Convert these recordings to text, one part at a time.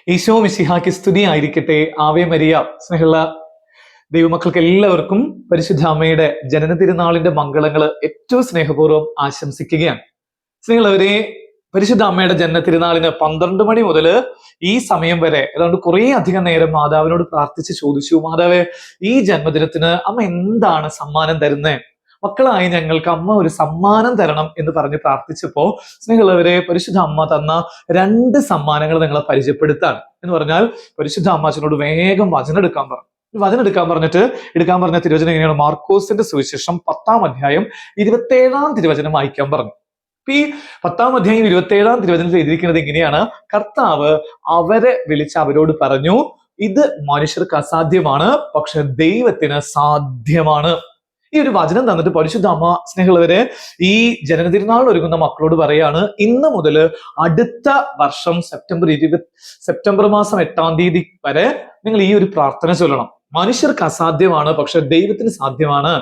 ഈശോ മിശിഹായ്ക്ക് സ്തുതി ആയിരിക്കട്ടെ. Ave Maria. സ്നേഹമുള്ള ദൈവമക്കൾക്ക് എല്ലാവർക്കും പരിശുദ്ധ അമ്മയുടെ ജനന തിരുനാളിന്റെ മംഗളങ്ങൾ ഏറ്റവും സ്നേഹപൂർവ്വം ആശംസിക്കുകയാണ്. സ്നേഹമുള്ളവരെ, പരിശുദ്ധ അമ്മയുടെ ജനന തിരുനാളിന് 12 മണി മുതൽ ഈ സമയം വരെ ഏതാണ്ട് കുറേ അധികം നേരം മാതാവിനോട് പ്രാർത്ഥിച്ച് ചോദിച്ചു, മാതാവേ, ഈ ജന്മദിനത്തിന് അമ്മ എന്താണ് സമ്മാനം തരുന്നേ? മക്കളായി ഞങ്ങൾക്ക് അമ്മ ഒരു സമ്മാനം തരണം എന്ന് പറഞ്ഞ് പ്രാർത്ഥിച്ചപ്പോ സ്നേഹമുള്ളവരെ, പരിശുദ്ധ അമ്മ തന്ന 2 സമ്മാനങ്ങൾ നിങ്ങളെ പരിചയപ്പെടുത്താണ്. എന്ന് പറഞ്ഞാൽ പരിശുദ്ധ അമ്മ അച്ഛനോട് വേഗം വചനം എടുക്കാൻ പറഞ്ഞു. വചനം എടുക്കാൻ പറഞ്ഞ തിരുവചനം എങ്ങനെയാണ്? മാർക്കോസിന്റെ സുവിശേഷം 10-ാം അധ്യായം 27-ാം തിരുവചനം വായിക്കാൻ പറഞ്ഞു. ഈ 10-ാം അധ്യായം 27-ാം തിരുവചനത്തിൽ എഴുതിയിരിക്കുന്നത് ഇങ്ങനെയാണ്: കർത്താവ് അവരെ വിളിച്ച് അവരോട് പറഞ്ഞു, ഇത് മനുഷ്യർക്ക് അസാധ്യമാണ്, പക്ഷെ ദൈവത്തിന് സാധ്യമാണ്. ഈ ഒരു വചനം തന്നിട്ട് പരിശുദ്ധ അമ്മ സ്നേഹമുള്ളവരെ ഈ ജനന തിരുനാൾ ഒരുങ്ങുന്ന മക്കളോട് പറയാണ്, ഇന്ന് മുതൽ അടുത്ത വർഷം സെപ്റ്റംബർ മാസം 8-ാം തീയതി വരെ നിങ്ങൾ ഈ ഒരു പ്രാർത്ഥന ചൊല്ലണം. മനുഷ്യർക്ക് അസാധ്യമാണ്, പക്ഷെ ദൈവത്തിന് സാധ്യമാണ്.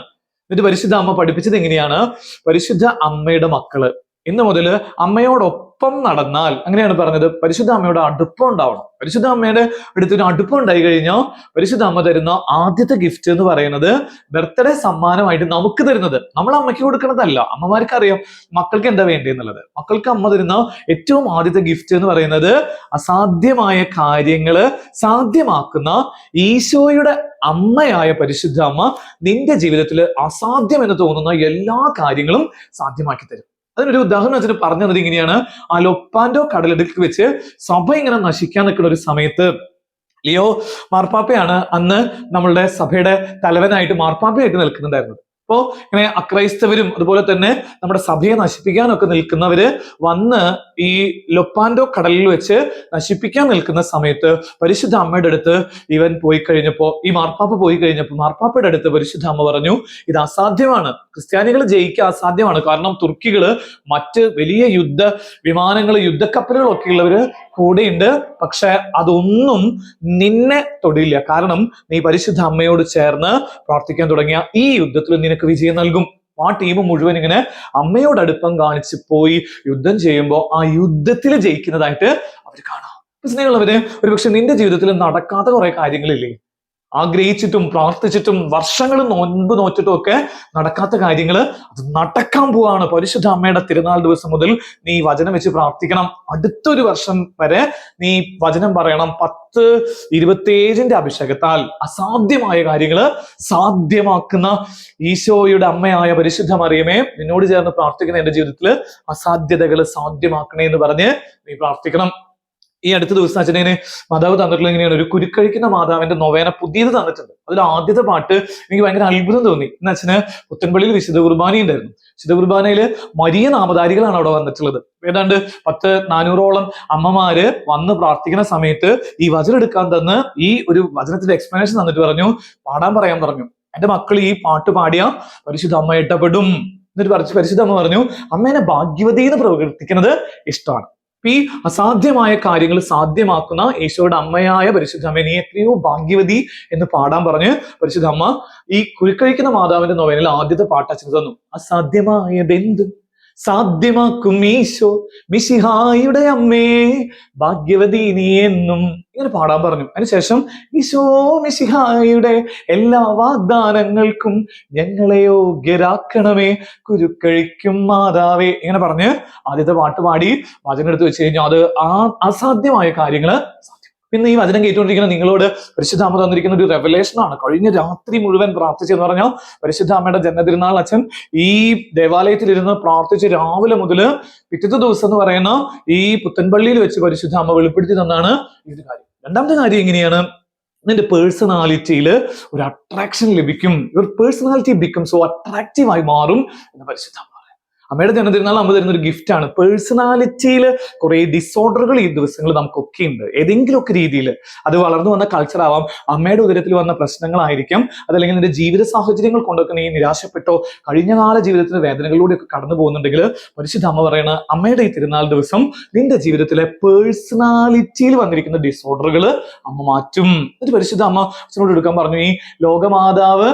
എന്നിട്ട് പരിശുദ്ധ അമ്മ പഠിപ്പിച്ചത് എങ്ങനെയാണ്? പരിശുദ്ധ അമ്മയുടെ മക്കള് ഇന്ന് മുതൽ അമ്മയോടൊപ്പം നടന്നാൽ, അങ്ങനെയാണ് പറഞ്ഞത്, പരിശുദ്ധ അമ്മയോട് അടുപ്പം ഉണ്ടാവണം. പരിശുദ്ധ അമ്മയുടെ അടുത്തൊരു അടുപ്പം ഉണ്ടായി കഴിഞ്ഞാൽ പരിശുദ്ധ അമ്മ തരുന്ന ആദ്യത്തെ ഗിഫ്റ്റ് എന്ന് പറയുന്നത് ബർത്ത്ഡേ സമ്മാനമായിട്ട് നമുക്ക് തരുന്നത്. നമ്മൾ അമ്മയ്ക്ക് കൊടുക്കുന്നതല്ല. അമ്മമാർക്ക് അറിയാം മക്കൾക്ക് എന്താ വേണ്ടതെന്നുള്ളത്. മക്കൾക്ക് അമ്മ തരുന്ന ഏറ്റവും ആദ്യത്തെ ഗിഫ്റ്റ് എന്ന് പറയുന്നത് അസാധ്യമായ കാര്യങ്ങള് സാധ്യമാക്കുന്ന ഈശോയുടെ അമ്മയായ പരിശുദ്ധ അമ്മ നിന്റെ ജീവിതത്തിൽ അസാധ്യം എന്ന് തോന്നുന്ന എല്ലാ കാര്യങ്ങളും സാധ്യമാക്കി തരും. അതിനൊരു ഉദാഹരണം വെച്ചിട്ട് പറഞ്ഞു തന്നത് ഇങ്ങനെയാണ്: ആ ലൊപ്പാൻഡോ കടലിടുക്ക് വെച്ച് സഭ ഇങ്ങനെ നശിക്കാൻ നിൽക്കുന്ന ഒരു സമയത്ത് ലിയോ മാർപ്പാപ്പയാണ് അന്ന് നമ്മളുടെ സഭയുടെ തലവനായിട്ട് മാർപ്പാപ്പയായിട്ട് നിൽക്കുന്നുണ്ടായിരുന്നത്. അപ്പോ ഇങ്ങനെ അക്രൈസ്തവരും അതുപോലെ തന്നെ നമ്മുടെ സഭയെ നശിപ്പിക്കാനൊക്കെ നിൽക്കുന്നവര് വന്ന് ഈ ലൊപ്പാൻഡോ കടലിൽ വെച്ച് നശിപ്പിക്കാൻ നിൽക്കുന്ന സമയത്ത് പരിശുദ്ധ അമ്മയുടെ അടുത്ത് ഇവൻ പോയി കഴിഞ്ഞപ്പോ, ഈ മാർപ്പാപ്പ പോയി കഴിഞ്ഞപ്പോ മാർപ്പാപ്പയുടെ അടുത്ത് പരിശുദ്ധ അമ്മ പറഞ്ഞു, ഇത് അസാധ്യമാണ്, ക്രിസ്ത്യാനികൾ ജയിക്കുക അസാധ്യമാണ്. കാരണം തുർക്കികള് മറ്റ് വലിയ യുദ്ധ വിമാനങ്ങൾ യുദ്ധക്കപ്പലുകളൊക്കെ ഉള്ളവര് കൂടെയുണ്ട്, പക്ഷെ അതൊന്നും നിന്നെ തൊടില്ല. കാരണം നീ പരിശുദ്ധ അമ്മയോട് ചേർന്ന് പ്രാർത്ഥിക്കാൻ തുടങ്ങിയ ഈ യുദ്ധത്തിൽ നിനക്ക് വിജയം നൽകും. ആ ടീം മുഴുവൻ ഇങ്ങനെ അമ്മയോട് അടുപ്പം കാണിച്ച് പോയി യുദ്ധം ചെയ്യുമ്പോൾ ആ യുദ്ധത്തിൽ ജയിക്കുന്നതായിട്ട് അവർ കാണാം. സ്നേഹമുള്ളവര്, ഒരുപക്ഷെ നിന്റെ ജീവിതത്തിൽ നടക്കാത്ത കുറെ കാര്യങ്ങളില്ലേ? ആഗ്രഹിച്ചിട്ടും പ്രാർത്ഥിച്ചിട്ടും വർഷങ്ങൾ നോൻപ് നോറ്റിട്ടും ഒക്കെ നടക്കാത്ത കാര്യങ്ങള് അത് നടക്കാൻ പോവാണ്. പരിശുദ്ധ അമ്മയുടെ തിരുനാൾ ദിവസം മുതൽ നീ വചനം വെച്ച് പ്രാർത്ഥിക്കണം. അടുത്തൊരു വർഷം വരെ നീ വചനം പറയണം. 10-27 അഭിഷേകത്താൽ അസാധ്യമായ കാര്യങ്ങള് സാധ്യമാക്കുന്ന ഈശോയുടെ അമ്മയായ പരിശുദ്ധ മറിയമേ, നിന്നോട് ചേർന്ന് പ്രാർത്ഥിക്കുന്ന എന്റെ ജീവിതത്തിൽ അസാധ്യതകൾ സാധ്യമാക്കണേ എന്ന് പറഞ്ഞ് നീ പ്രാർത്ഥിക്കണം. ഈ അടുത്ത ദിവസം അച്ഛനെ മാതാവ് തന്നിട്ടുള്ള ഇങ്ങനെയാണ്: ഒരു കുരുക്കഴിക്കുന്ന മാതാവിന്റെ നൊവേന പുതിയത് തന്നിട്ടുണ്ട്. അതിൽ ആദ്യത്തെ പാട്ട് എനിക്ക് ഭയങ്കര അത്ഭുതം തോന്നി. ഇന്ന് അച്ഛന് പുത്തൻപള്ളിയിൽ വിശുദ്ധ കുർബാന ഉണ്ടായിരുന്നു. വിശുദ്ധ കുർബാനയില് വലിയ നാമധാരികളാണ് അവിടെ വന്നിട്ടുള്ളത്. ഏതാണ്ട് 400-ഓളം അമ്മമാര് വന്ന് പ്രാർത്ഥിക്കുന്ന സമയത്ത് ഈ വചനം എടുക്കാൻ തന്ന് ഈ ഒരു വചനത്തിന്റെ എക്സ്പ്ലനേഷൻ തന്നിട്ട് പറഞ്ഞു, പാടാൻ പറയാൻ പറഞ്ഞു. എന്റെ മക്കൾ ഈ പാട്ട് പാടിയ പരിശുദ്ധ അമ്മ ഇഷ്ടപ്പെടും. എന്നിട്ട് പരിശുദ്ധ അമ്മ പറഞ്ഞു, അമ്മേനെ ഭാഗ്യവതി എന്ന് പ്രവർത്തിക്കുന്നത് ഇഷ്ടമാണ്. ഈ അസാധ്യമായ കാര്യങ്ങൾ സാധ്യമാക്കുന്ന ഈശോയുടെ അമ്മയായ പരിശുദ്ധ അമ്മ, നീ എത്രയോ ഭാഗ്യവതി എന്ന് പാടാൻ പറഞ്ഞ് പരിശുദ്ധ അമ്മ ഈ കുരുക്കഴിക്കുന്ന മാതാവിന്റെ നോവേനിൽ ആദ്യത്തെ പാട്ട് അച്ഛന് തന്നു. അസാധ്യമായതെന്തും സാധ്യമാക്കും ഈശോ മിശിഹായുടെ അമ്മേ, ഭാഗ്യവതി നീ എന്നും, ഇങ്ങനെ പാടാൻ പറഞ്ഞു. അതിനുശേഷം ഈശോ മിശിഹായുടെ എല്ലാ വാഗ്ദാനങ്ങൾക്കും ഞങ്ങളെ യോഗ്യരാക്കണമേ, കുരുക്കഴിക്കും മാതാവേ, ഇങ്ങനെ പറഞ്ഞ് ആദ്യത്തെ പാട്ട് പാടി വചനം എടുത്ത് വെച്ച് കഴിഞ്ഞാൽ അത് ആ അസാധ്യമായ കാര്യങ്ങള് സാധ്യം. പിന്നെ ഈ വചനം കേട്ടുകൊണ്ടിരിക്കുന്ന നിങ്ങളോട് പരിശുദ്ധ അമ്മ തന്നിരിക്കുന്ന ഒരു റെവലേഷനാണ്. കഴിഞ്ഞ രാത്രി മുഴുവൻ പ്രാർത്ഥിച്ചെന്ന് പറഞ്ഞാൽ പരിശുദ്ധ അമ്മയുടെ ജന്മതിരുനാൾ അച്ഛൻ ഈ ദേവാലയത്തിലിരുന്ന് പ്രാർത്ഥിച്ച് രാവിലെ മുതൽ പിറ്റത്തെ ദിവസം എന്ന് പറയുന്ന ഈ പുത്തൻപള്ളിയിൽ വെച്ച് പരിശുദ്ധ അമ്മ വെളിപ്പെടുത്തി തന്നാണ് ഈ ഒരു കാര്യം. രണ്ടാമത്തെ കാര്യം എങ്ങനെയാണ്? നിന്റെ പേഴ്സണാലിറ്റിയിൽ ഒരു അട്രാക്ഷൻ ലഭിക്കും. Your personality become so attractive ആയി മാറും എന്ന് പരിശുദ്ധ അമ്മ. അമ്മയുടെ ജനതിരുനാൾ അമ്മ തരുന്ന ഒരു ഗിഫ്റ്റ് ആണ്. പേഴ്സണാലിറ്റിയിൽ കുറെ ഡിസോർഡറുകൾ ഈ ദിവസങ്ങൾ നമുക്കൊക്കെ ഉണ്ട്. ഏതെങ്കിലുമൊക്കെ രീതിയിൽ അത് വളർന്നു വന്ന കൾച്ചർ ആവാം, അമ്മയുടെ ഉദരത്തിൽ വന്ന പ്രശ്നങ്ങളായിരിക്കാം, അതല്ലെങ്കിൽ നിന്റെ ജീവിത സാഹചര്യങ്ങൾ കൊണ്ടൊക്കെ നീ നിരാശപ്പെട്ടോ കഴിഞ്ഞകാല ജീവിതത്തിന്റെ വേദനകളിലൂടെയൊക്കെ കടന്നു പോകുന്നുണ്ടെങ്കിൽ പരിശുദ്ധ അമ്മ പറയണ, അമ്മയുടെ ഈ തിരുനാൾ ദിവസം നിന്റെ ജീവിതത്തിലെ പേഴ്സണാലിറ്റിയിൽ വന്നിരിക്കുന്ന ഡിസോർഡറുകൾ അമ്മ മാറ്റും. എന്നിട്ട് പരിശുദ്ധ അമ്മ അച്ഛനോട് എടുക്കാൻ പറഞ്ഞു. ഈ ലോകമാതാവ്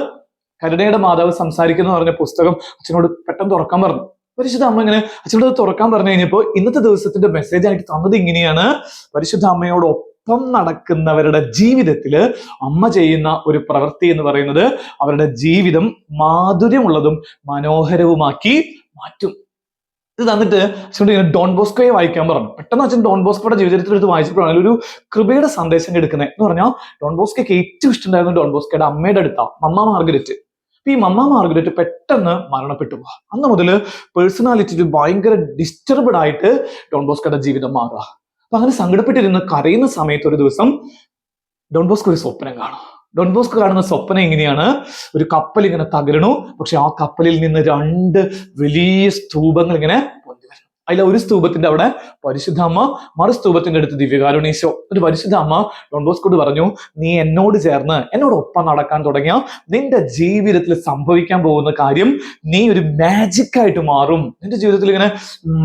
കരുണയുടെ മാതാവ് സംസാരിക്കുന്ന പറഞ്ഞ പുസ്തകം അച്ഛനോട് പെട്ടെന്ന് തുറക്കാൻ പറഞ്ഞു. പരിശുദ്ധ അമ്മ ഇങ്ങനെ അച്ഛനോട് തുറക്കാൻ പറഞ്ഞു കഴിഞ്ഞപ്പോൾ ഇന്നത്തെ ദിവസത്തിന്റെ മെസ്സേജ് ആയിട്ട് തന്നത് ഇങ്ങനെയാണ്: പരിശുദ്ധ അമ്മയോടൊപ്പം ഒപ്പം നടക്കുന്നവരുടെ ജീവിതത്തിൽ അമ്മ ചെയ്യുന്ന ഒരു പ്രവൃത്തി എന്ന് പറയുന്നത് അവരുടെ ജീവിതം മാധുര്യമുള്ളതും മനോഹരവുമാക്കി മാറ്റും. ഇത് തന്നിട്ട് അച്ഛനോട് ഇങ്ങനെ ഡോൺ ബോസ്കോയെ വായിക്കാൻ പറഞ്ഞു. പെട്ടെന്ന് അച്ഛൻ ഡോൺ ബോസ്കോയുടെ ജീവിതത്തിൽ എടുത്ത് വായിച്ചപ്പോഴാണ് ഒരു കൃപയുടെ സന്ദേശം എടുക്കുന്നത്. എന്ന് പറഞ്ഞാൽ ഡോൺ ബോസ്കോയ്ക്ക് ഏറ്റവും ഇഷ്ടമുണ്ടായിരുന്ന ഡോൺ ബോസ്കോയുടെ അമ്മയുടെ അടുത്താണ്, മമ്മ മാർഗരറ്റ്. അപ്പൊ ഈ മമ്മ മാർഗരറ്റ് പെട്ടെന്ന് മരണപ്പെട്ടു. അന്ന് മുതൽ പേഴ്സണാലിറ്റിയിൽ ഭയങ്കര ഡിസ്റ്റർബ്ഡ് ആയിട്ട് ഡോൺ ബോസ്കോയുടെ ജീവിതം മാറുക. അപ്പൊ അങ്ങനെ സങ്കടപ്പെട്ടിരുന്ന് കരയുന്ന സമയത്ത് ഒരു ദിവസം ഡോൺ ബോസ്കോ ഒരു സ്വപ്നം കാണും. ഡോൺ ബോസ്കോ കാണുന്ന സ്വപ്നം എങ്ങനെയാണ്? ഒരു കപ്പൽ ഇങ്ങനെ തകരണു, പക്ഷെ ആ കപ്പലിൽ നിന്ന് 2 വലിയ സ്തൂപങ്ങൾ ഇങ്ങനെ പൊന്തി വരുന്നു. അതിൽ ഒരു സ്തൂപത്തിന്റെ അവിടെ പരിശുദ്ധ അമ്മ, മറു സ്തൂപത്തിന്റെ അടുത്ത് ദിവ്യകാരുണ്യേശോ. ഒരു പരിശുദ്ധ അമ്മ ഡോൺ ബോസ്കോയോട് പറഞ്ഞു, നീ എന്നോട് ചേർന്ന് എന്നോടൊപ്പം നടക്കാൻ തുടങ്ങിയ നിന്റെ ജീവിതത്തിൽ സംഭവിക്കാൻ പോകുന്ന കാര്യം നീ ഒരു മാജിക് ആയിട്ട് മാറും. നിന്റെ ജീവിതത്തിൽ ഇങ്ങനെ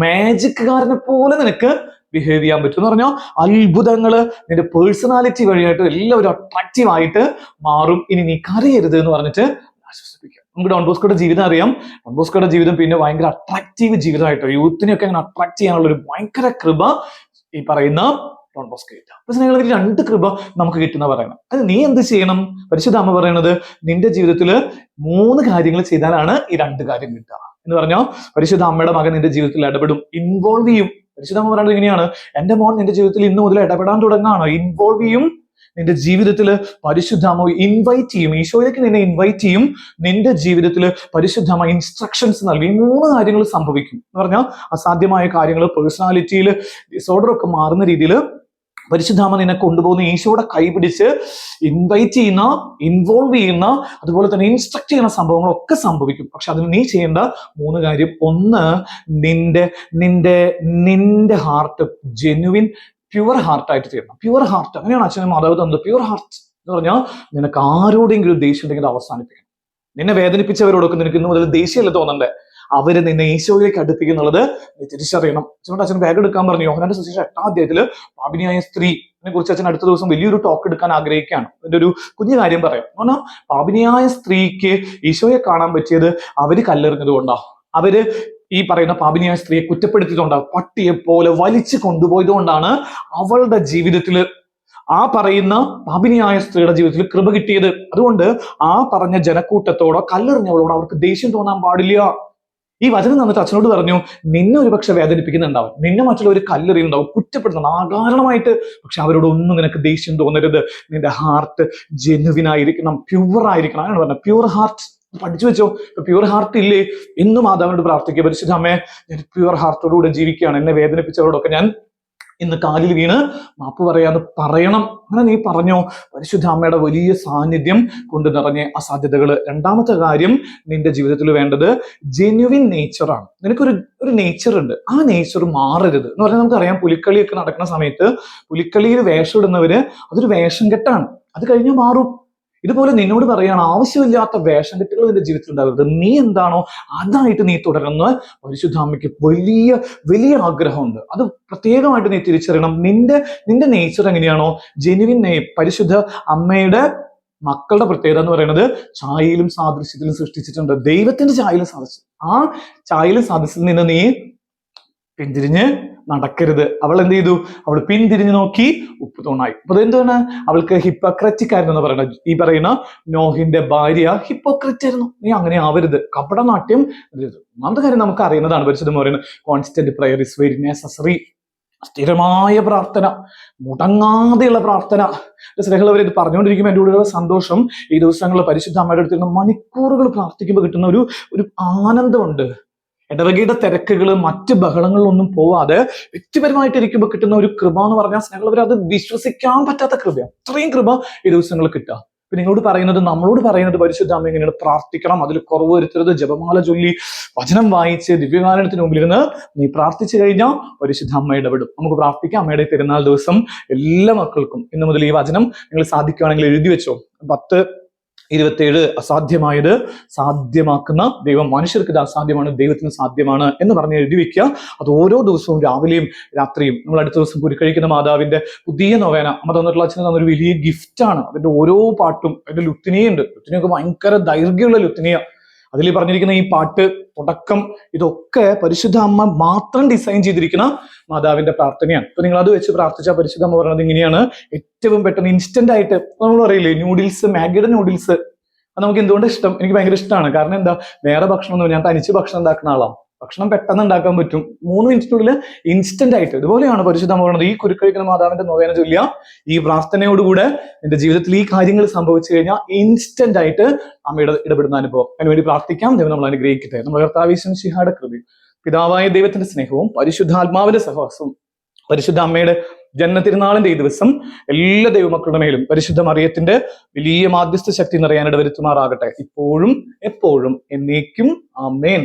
മാജിക്കാരനെ പോലെ നിനക്ക് ബിഹേവ് ചെയ്യാൻ പറ്റും എന്ന് പറഞ്ഞാൽ അത്ഭുതങ്ങള് നിന്റെ പേഴ്സണാലിറ്റി വഴിയായിട്ട് എല്ലാവരും അട്രാക്റ്റീവ് ആയിട്ട് മാറും. ഇനി നീ കരയരുത് എന്ന് പറഞ്ഞിട്ട് ആശ്വസിപ്പിക്കാം. നമുക്ക് ഡോൺ ബോസ്കോയുടെ ജീവിതം അറിയാം. ഡോൺ ബോസ്കോയുടെ ജീവിതം പിന്നെ ഭയങ്കര അട്രാക്റ്റീവ് ജീവിതമായിട്ടോ, യൂത്തിനെയൊക്കെ അങ്ങനെ അട്രാക്ട് ചെയ്യാനുള്ള ഒരു ഭയങ്കര കൃപ ഈ പറയുന്ന ഡോൺ ബോസ്കോ കിട്ടുക. അപ്പൊ നിങ്ങൾ 2 കൃപ നമുക്ക് കിട്ടുന്ന പറയണം. അത് നീ എന്ത് ചെയ്യണം? പരിശുദ്ധ അമ്മ പറയണത് നിന്റെ ജീവിതത്തിൽ 3 കാര്യങ്ങൾ ചെയ്താലാണ് ഈ 2 കാര്യം കിട്ടുക എന്ന് പറഞ്ഞാൽ പരിശുദ്ധ അമ്മയുടെ മകൻ നിന്റെ ജീവിതത്തിൽ ഇടപെടും, ഇൻവോൾവ് ചെയ്യും. പരിശുദ്ധ അമ്മ പറയുന്നത് എങ്ങനെയാണ്? എന്റെ മോൻ നിന്റെ ജീവിതത്തിൽ ഇന്ന് മുതൽ ഇടപെടാൻ തുടങ്ങാണോ? ഇൻവോൾവ് ചെയ്യും. നിന്റെ ജീവിതത്തിൽ പരിശുദ്ധ അമ്മ ഇൻവൈറ്റ് ചെയ്യും, ഈശോയിലേക്ക് നിന്നെ ഇൻവൈറ്റ് ചെയ്യും. നിന്റെ ജീവിതത്തിൽ പരിശുദ്ധ അമ്മ ഇൻസ്ട്രക്ഷൻസ് നൽകും. ഈ 3 കാര്യങ്ങൾ സംഭവിക്കും എന്ന് പറഞ്ഞാൽ അസാധ്യമായ കാര്യങ്ങൾ, പേഴ്സണാലിറ്റിയിൽ ഡിസോർഡർ ഒക്കെ മാറുന്ന രീതിയിൽ പരിശുദ്ധാമ നിന്നെ കൊണ്ടുപോകുന്ന ഈശോയുടെ കൈപിടിച്ച് ഇൻവൈറ്റ് ചെയ്യുന്ന, ഇൻവോൾവ് ചെയ്യുന്ന, അതുപോലെ തന്നെ ഇൻസ്ട്രക്ട് ചെയ്യുന്ന സംഭവങ്ങളൊക്കെ സംഭവിക്കും. പക്ഷെ അതിന് നീ ചെയ്യേണ്ട 3 കാര്യം. ഒന്ന്, നിന്റെ ഹാർട്ട് ജെന്യുവിൻ പ്യുവർ ഹാർട്ടായിട്ട് തീരണം. പ്യുവർ ഹാർട്ട്, അങ്ങനെയാണ് അച്ഛനും മാതാവ് തന്നത്. പ്യുവർ ഹാർട്ട് എന്ന് പറഞ്ഞാൽ നിനക്ക് ആരോടെങ്കിലും ദേഷ്യം ഉണ്ടെങ്കിൽ അത് അവസാനിപ്പിക്കണം. നിന്നെ വേദനിപ്പിച്ചവരോടൊക്കെ നിനക്ക് ഇന്ന് മുതൽ ദേഷ്യമല്ല തോന്നണ്ടേ, അവര് നിന്നെ ഈശോയിലേക്ക് അടുപ്പിക്കുന്നുള്ളത് നീ തിരിച്ചറിയണം. അച്ഛനോട് അച്ഛൻ ബാഗ് എടുക്കാൻ പറഞ്ഞു. യോഹന്നാന്റെ സുവിശേഷം 8-ാം അധ്യായത്തില് പാപിനിയായ സ്ത്രീനെ കുറിച്ച് അച്ഛൻ അടുത്ത ദിവസം വലിയൊരു ടോക്ക് എടുക്കാൻ ആഗ്രഹിക്കുകയാണ്. അതിന്റെ ഒരു കുഞ്ഞു കാര്യം പറയാം. കാരണം പാപിനിയായ സ്ത്രീക്ക് ഈശോയെ കാണാൻ പറ്റിയത് അവര് കല്ലെറിഞ്ഞത് കൊണ്ടാ, അവര് ഈ പറയുന്ന പാപിനിയായ സ്ത്രീയെ കുറ്റപ്പെടുത്തിയതുകൊണ്ടാണ്, പട്ടിയെ പോലെ വലിച്ചു കൊണ്ടുപോയത് കൊണ്ടാണ് അവളുടെ ജീവിതത്തില്, ആ പറയുന്ന പാപിനിയായ സ്ത്രീയുടെ ജീവിതത്തിൽ കൃപ കിട്ടിയത്. അതുകൊണ്ട് ആ പറഞ്ഞ ജനക്കൂട്ടത്തോടോ കല്ലെറിഞ്ഞവളോടോ അവർക്ക് ദേഷ്യം തോന്നാൻ പാടില്ല. ഈ വചനം തന്നിട്ട് അച്ഛനോട് പറഞ്ഞു, നിന്നെ ഒരുപക്ഷെ വേദനിപ്പിക്കുന്നുണ്ടാവും, നിന്നെ മറ്റുള്ളവർ കല്ലെറിയുന്നുണ്ടാവും, കുറ്റപ്പെടുന്നുണ്ടാവും ആകാരണമായിട്ട്. പക്ഷെ അവരോടൊന്നും നിനക്ക് ദേഷ്യം തോന്നരുത്. നിന്റെ ഹാർട്ട് ജെനുവിൻ ആയിരിക്കണം, പ്യുവർ ആയിരിക്കണം. അങ്ങനെ പറഞ്ഞ പ്യുവർ ഹാർട്ട് പഠിച്ചു വെച്ചോ. ഇപ്പൊ പ്യുവർ ഹാർട്ട് ഇല്ലേ, എന്നും മാതാവിനോട് പ്രാർത്ഥിക്കുക, പരിശുദ്ധ അമ്മേ ഞാൻ പ്യുവർ ഹാർട്ടോടുകൂടെ ജീവിക്കുകയാണ്, എന്നെ വേദനിപ്പിച്ചവരോടൊക്കെ ഞാൻ ഇന്ന് കാലിൽ വീണ് മാപ്പ് പറയാന്ന് പറയണം. അങ്ങനെ നീ പറഞ്ഞോ, പരിശുദ്ധ അമ്മയുടെ വലിയ സാന്നിധ്യം കൊണ്ട് നിറഞ്ഞ അസാധ്യതകൾ. 2-മത്തെ കാര്യം നിന്റെ ജീവിതത്തിൽ വേണ്ടത് ജെന്യുവിൻ നേച്ചറാണ്. നിനക്കൊരു നേച്ചർ ഉണ്ട്, ആ നേച്ചർ മാറരുത് എന്ന് പറഞ്ഞാൽ നമുക്കറിയാം. പുലിക്കളിയൊക്കെ നടക്കുന്ന സമയത്ത് പുലിക്കളിയിൽ വേഷം ഇടുന്നവര് അതൊരു വേഷം കെട്ടാണ്, അത് കഴിഞ്ഞാൽ മാറും. ഇതുപോലെ നിന്നോട് പറയാണ്, ആവശ്യമില്ലാത്ത വേഷം കെട്ടുകൾ നിന്റെ ജീവിതത്തിൽ ഉണ്ടാകരുത്. നീ എന്താണോ അതായിട്ട് നീ തുടരുന്ന പരിശുദ്ധ അമ്മയ്ക്ക് വലിയ വലിയ ആഗ്രഹമുണ്ട്. അത് പ്രത്യേകമായിട്ട് നീ തിരിച്ചറിയണം. നിന്റെ നേച്ചർ എങ്ങനെയാണോ ജെനുവിൻ പരിശുദ്ധ അമ്മയുടെ മക്കളുടെ പ്രത്യേകത എന്ന് പറയുന്നത് ഛായയിലും സാദൃശ്യത്തിലും സൃഷ്ടിച്ചിട്ടുണ്ട്. ദൈവത്തിന്റെ ഛായയിലും സാദൃശ്യം. ആ ഛായയിലും സാദൃശ്യത്തിൽ നിന്ന് നീ പിന്തിരിഞ്ഞ് നടക്കരുത്. അവൾ എന്ത് ചെയ്തു? അവൾ പിന്തിരിഞ്ഞു നോക്കി ഉപ്പ് തൂണായി. അപ്പൊ അതെന്താണ്? അവൾക്ക് ഹിപ്പോക്രറ്റിക് ആയിരുന്നു എന്ന് പറയുന്നത്. ഈ പറയുന്ന നോഹിന്റെ ഭാര്യ ഹിപ്പോക്രറ്റ് ആയിരുന്നു. നീ അങ്ങനെ ആവരുത്, കപടനാട്യം. 3-ാമത്തെ കാര്യം നമുക്ക് അറിയുന്നതാണ്. പരിശുദ്ധം പറയുന്നത് constant prayer is very necessary. സ്ഥിരമായ പ്രാർത്ഥന, മുടങ്ങാതെയുള്ള പ്രാർത്ഥന. സ്നേഹമുള്ളവർ, ഇത് പറഞ്ഞുകൊണ്ടിരിക്കുമ്പോൾ എൻ്റെ കൂടെ സന്തോഷം. ഈ ദിവസങ്ങളിൽ പരിശുദ്ധ അമ്മയുടെ അടുത്ത് മണിക്കൂറുകൾ പ്രാർത്ഥിക്കുമ്പോൾ കിട്ടുന്ന ഒരു ആനന്ദമുണ്ട്. ഇടവകയുടെ തിരക്കുകൾ, മറ്റ് ബഹളങ്ങളിലൊന്നും പോവാതെ വ്യക്തിപരമായിട്ട് ഇരിക്കുമ്പോൾ കിട്ടുന്ന ഒരു കൃപ എന്ന് പറഞ്ഞാൽ സ്നേഹമുള്ളവർ, അത് വിശ്വസിക്കാൻ പറ്റാത്ത കൃപയാണ്. അത്രയും കൃപ ഈ ദിവസങ്ങളിൽ കിട്ടുക. ഇപ്പൊ നിങ്ങളോട് പറയുന്നത്, നമ്മളോട് പറയുന്നത് പരിശുദ്ധ അമ്മ ഇങ്ങനെയാണ് പ്രാർത്ഥിക്കണം, അതിൽ കുറവ് വരുത്തരുത്, ജപമാല ചൊല്ലി വചനം വായിച്ച് ദിവ്യകാരണത്തിന് മുമ്പിലിരുന്ന് നീ പ്രാർത്ഥിച്ചു കഴിഞ്ഞാൽ പരിശുദ്ധ അമ്മ ഇടപെടും. നമുക്ക് പ്രാർത്ഥിക്കാം. അമ്മയുടെ പെരുന്നാൾ ദിവസം എല്ലാ മക്കൾക്കും ഇന്ന് മുതൽ ഈ വചനം നിങ്ങൾ സാധിക്കുകയാണെങ്കിൽ എഴുതി വെച്ചോ. 10:27 അസാധ്യമായത് സാധ്യമാക്കുന്ന ദൈവം. മനുഷ്യർക്ക് ഇത് അസാധ്യമാണ്, ദൈവത്തിന് സാധ്യമാണ് എന്ന് പറഞ്ഞ് എഴുതി വെക്കുക. അത് ഓരോ ദിവസവും രാവിലെയും രാത്രിയും. നമ്മൾ അടുത്ത ദിവസം കുരുക്കഴിക്കുന്ന മാതാവിന്റെ പുതിയ നൊവേന അമ്മ തന്നിട്ടുള്ള അച്ഛന് തന്നൊരു വലിയ ഗിഫ്റ്റാണ്. അതിന്റെ ഓരോ പാട്ടും അതിന്റെ ലുത്തിനിയുണ്ട്. ലുത്തിനിയൊക്കെ ഭയങ്കര ദൈർഘ്യമുള്ള ലുത്തിനിയ. അതിൽ പറഞ്ഞിരിക്കുന്ന ഈ പാട്ട്, തുടക്കം, ഇതൊക്കെ പരിശുദ്ധ അമ്മ മാത്രം ഡിസൈൻ ചെയ്തിരിക്കുന്ന മാതാവിന്റെ പ്രാർത്ഥനയാണ്. അപ്പൊ നിങ്ങൾ അത് വെച്ച് പ്രാർത്ഥിച്ച പരിശുദ്ധ അമ്മ പറയുന്നത് ഇങ്ങനെയാണ്: ഏറ്റവും പെട്ടെന്ന് ഇൻസ്റ്റന്റ് ആയിട്ട്, നമ്മൾ പറയില്ലേ നൂഡിൽസ്, മാഗിയുടെ നൂഡിൽസ്, അത് നമുക്ക് എന്തുകൊണ്ട് ഇഷ്ടം? എനിക്ക് ഭയങ്കര ഇഷ്ടമാണ്. കാരണം എന്താ, വേറെ ഭക്ഷണമൊന്നും, ഞാൻ തനിച്ച് ഭക്ഷണം ഉണ്ടാക്കുന്ന ആളാണ്. ഭക്ഷണം പെട്ടെന്ന് ഉണ്ടാക്കാൻ പറ്റും, 3 മിനിറ്റിനുള്ളിൽ ഇൻസ്റ്റന്റ് ആയിട്ട്. ഇതുപോലെയാണ് പരിശുദ്ധ അമ്മ പറയുന്നത്, ഈ കുരുക്കഴിക്കുന്ന മാതാവിന്റെ നോവേന ചൊല്ലുക, ഈ പ്രാർത്ഥനയോടുകൂടെ നിന്റെ ജീവിതത്തിൽ ഈ കാര്യങ്ങൾ സംഭവിച്ചു കഴിഞ്ഞാൽ ഇൻസ്റ്റന്റ് ആയിട്ട് അമ്മയുടെ ഇടപെടുന്ന അനുഭവം. അതിനുവേണ്ടി പ്രാർത്ഥിക്കാം. ദൈവം നമ്മൾ അനുഗ്രഹിക്കട്ടെ. നമ്മുടെ കർത്താവ് യേശു മിശിഹായുടെ കൃപയും പിതാവായ ദൈവത്തിന്റെ സ്നേഹവും പരിശുദ്ധാത്മാവിന്റെ സഹവാസവും പരിശുദ്ധ അമ്മയുടെ ജന്മതിരുനാളിന്റെ ഈ ദിവസം എല്ലാ ദൈവമക്കളുടെ മേലും പരിശുദ്ധ മറിയത്തിന്റെ വലിയ മാധ്യസ്ഥ ശക്തി നിറയാനിട വരുത്തുമാറാകട്ടെ, ഇപ്പോഴും എപ്പോഴും എന്നേക്കും. ആമേൻ.